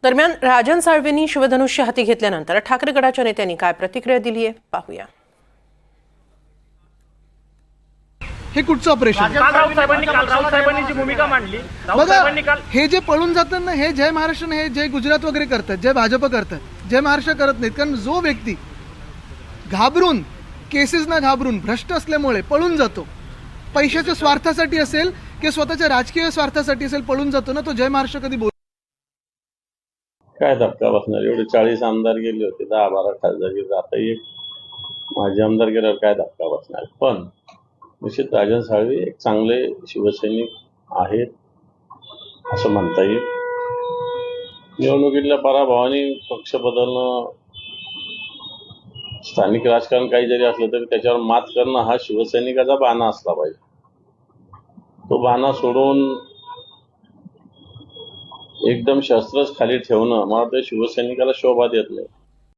दरम्यान राजन साळवेंनी शिवधनुष्य हाती घेतल्यानंतर ठाकरे गटाच्या नेत्यांनी काय प्रतिक्रिया दिली आहे पाहूया. हे कुठचं ऑपरेशन? राऊत साहेबांनी जी भूमिका मांडली, बघा, हे जे पळून जातात ना, हे जय महाराष्ट्र, हे जय गुजरात वगैरे करतात, जय भाजप करतात, जय महाराष्ट्र करत नाहीत. कारण जो व्यक्ती घाबरून, केसेसना घाबरून, भ्रष्ट असल्यामुळे पळून जातो, पैशाच्या स्वार्थासाठी असेल किंवा स्वतःच्या राजकीय स्वार्थासाठी असेल पळून जातो ना, तो जय महाराष्ट्र कधी बोल. काय धक्का बसणार? एवढे 40 आमदार गेले होते, 10-12 खासदार गेले, आता एक माजी आमदार गेल्यावर काय धक्का बसणार? पण निश्चित राजन साळवे एक चांगले शिवसैनिक आहेत असं म्हणता येईल. निवडणुकीतल्या पराभवाने पक्ष बदलणं, स्थानिक राजकारण काही जरी असलं तरी त्याच्यावर मात करणं हा शिवसैनिकाचा बाणा असला पाहिजे. तो बाणा सोडून एकदम शस्त्रच खाली ठेवणं मला वाटतं शिवसैनिकाला शोभा देत नाही.